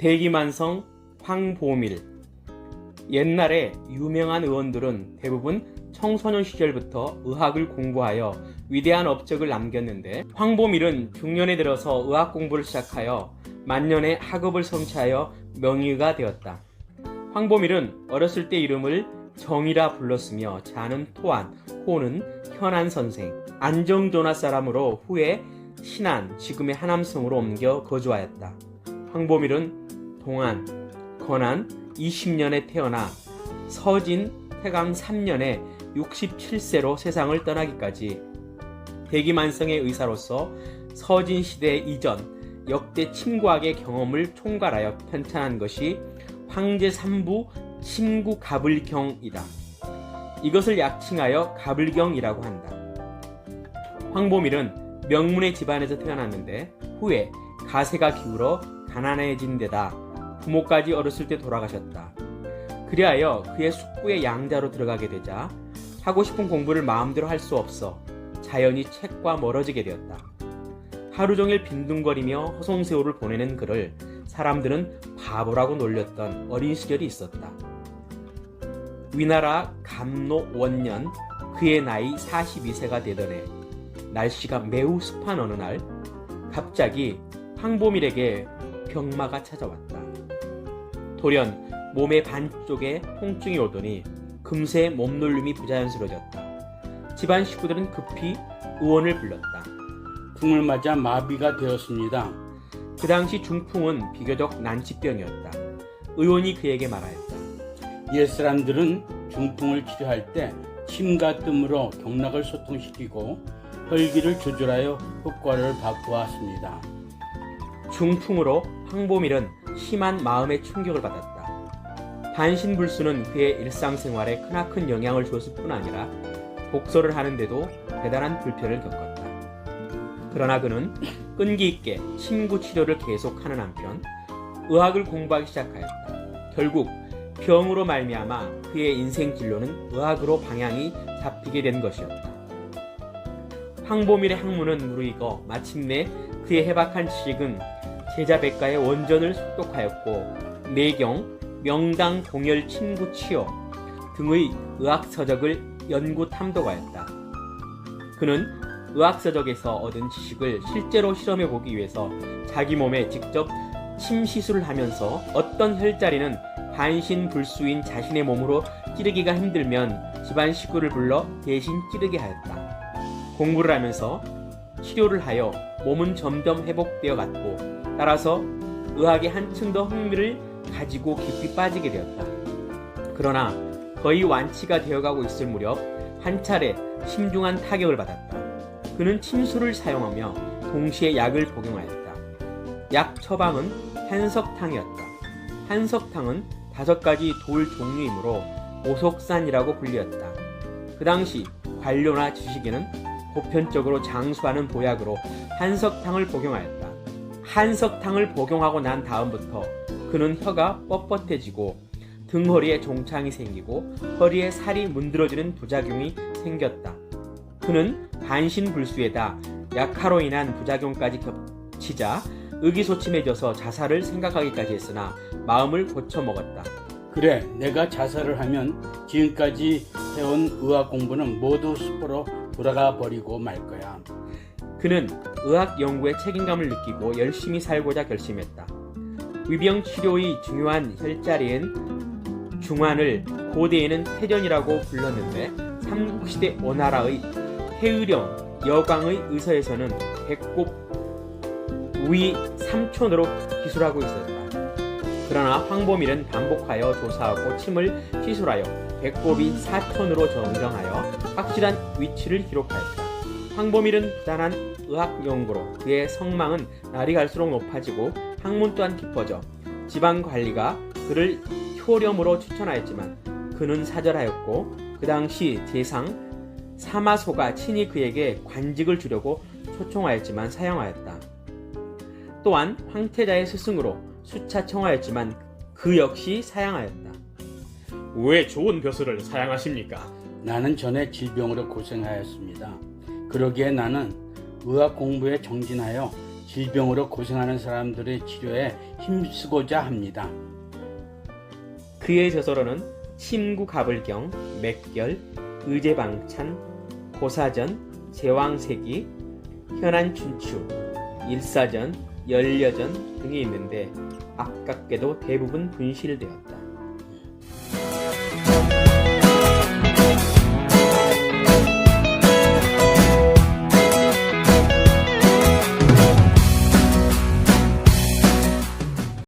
대기만성 황보밀. 옛날에 유명한 의원들은 대부분 청소년 시절부터 의학을 공부하여 위대한 업적을 남겼는데, 황보밀은 중년에 들어서 의학 공부를 시작하여 만년에 학업을 성취하여 명의가 되었다. 황보밀은 어렸을 때 이름을 정이라 불렀으며 자는 토안, 호는 현안 선생, 안정조나 사람으로 후에 신안, 지금의 하남성으로 옮겨 거주하였다. 황보밀은 동안, 건안 20년에 태어나 서진 태강 3년에 67세로 세상을 떠나기까지 대기만성의 의사로서 서진 시대 이전 역대 침과학의 경험을 총괄하여 편찬한 것이 황제 3부 침구 가불경이다. 이것을 약칭하여 가불경이라고 한다. 황보밀은 명문의 집안에서 태어났는데 후에 가세가 기울어 가난해진 데다 부모까지 어렸을 때 돌아가셨다. 그리하여 그의 숙부의 양자로 들어가게 되자 하고 싶은 공부를 마음대로 할 수 없어 자연히 책과 멀어지게 되었다. 하루 종일 빈둥거리며 허송세월을 보내는 그를 사람들은 바보라고 놀렸던 어린 시절이 있었다. 위나라 감로 원년, 그의 나이 42세가 되던 해, 날씨가 매우 습한 어느 날 갑자기 황보밀에게 병마가 찾아왔다. 돌연 몸의 반쪽에 통증이 오더니 금세 몸놀림이 부자연스러워졌다. 집안 식구들은 급히 의원을 불렀다. 풍을 맞아 마비가 되었습니다. 그 당시 중풍은 비교적 난치병이었다. 의원이 그에게 말하였다. 옛사람들은 중풍을 치료할 때 침과 뜸으로 경락을 소통시키고 혈기를 조절하여 효과를 바꾸었습니다. 중풍으로 황보밀은 심한 마음의 충격을 받았다. 반신불수는 그의 일상생활에 크나큰 영향을 줬을 뿐 아니라 독서를 하는데도 대단한 불편을 겪었다. 그러나 그는 끈기 있게 침구 치료를 계속하는 한편 의학을 공부하기 시작하였다. 결국 병으로 말미암아 그의 인생 진로는 의학으로 방향이 잡히게 된 것이었다. 황보밀의 학문은 무르익어 마침내 그의 해박한 지식은 제자백가의 원전을 습독하였고 내경, 명당, 동열, 침구, 치료 등의 의학서적을 연구 탐독하였다. 그는 의학서적에서 얻은 지식을 실제로 실험해보기 위해서 자기 몸에 직접 침 시술을 하면서 어떤 혈자리는 반신불수인 자신의 몸으로 찌르기가 힘들면 집안 식구를 불러 대신 찌르게 하였다. 공부를 하면서 치료를 하여 몸은 점점 회복되어 갔고 따라서 의학에 한층 더 흥미를 가지고 깊이 빠지게 되었다. 그러나 거의 완치가 되어가고 있을 무렵 한 차례 심중한 타격을 받았다. 그는 침수를 사용하며 동시에 약을 복용하였다. 약 처방은 한석탕이었다. 한석탕은 5가지 돌 종류이므로 오석산이라고 불리었다. 그 당시 관료나 지식인은 보편적으로 장수하는 보약으로 한석탕을 복용하였다. 한석탕을 복용하고 난 다음부터 그는 혀가 뻣뻣해지고 등허리에 종창이 생기고 허리에 살이 문드러지는 부작용이 생겼다. 그는 반신불수에다 약화로 인한 부작용까지 겹치자 의기소침해져서 자살을 생각하기까지 했으나 마음을 고쳐먹었다. 그래, 내가 자살을 하면 지금까지 해온 의학 공부는 모두 숲으로 돌아가 버리고 말 거야. 그는 의학 연구에 책임감을 느끼고 열심히 살고자 결심했다. 위병 치료의 중요한 혈자리인 중환을 고대에는 태전이라고 불렀는데 삼국시대 오나라의 해의령, 여광의 의서에서는 배꼽 위 3촌으로 기술하고 있었다. 그러나 황보밀은 반복하여 조사하고 침을 시술하여 배꼽이 4촌으로 정정하여 확실한 위치를 기록하였다. 황보밀은 부단한 의학 연구로 그의 성망은 날이 갈수록 높아지고 학문 또한 깊어져 지방관리가 그를 효렴으로 추천하였지만 그는 사절하였고 그 당시 재상 사마소가 친히 그에게 관직을 주려고 초청하였지만 사양하였다. 또한 황태자의 스승으로 수차 청하였지만 그 역시 사양하였다. 왜 좋은 벼슬을 사양하십니까? 나는 전에 질병으로 고생하였습니다. 그러기에 나는 의학 공부에 정진하여 질병으로 고생하는 사람들의 치료에 힘쓰고자 합니다. 그의 저서로는 침구가불경, 맥결, 의제방찬, 고사전, 제왕세기, 현안춘추, 일사전, 열려전 등이 있는데 아깝게도 대부분 분실되었다.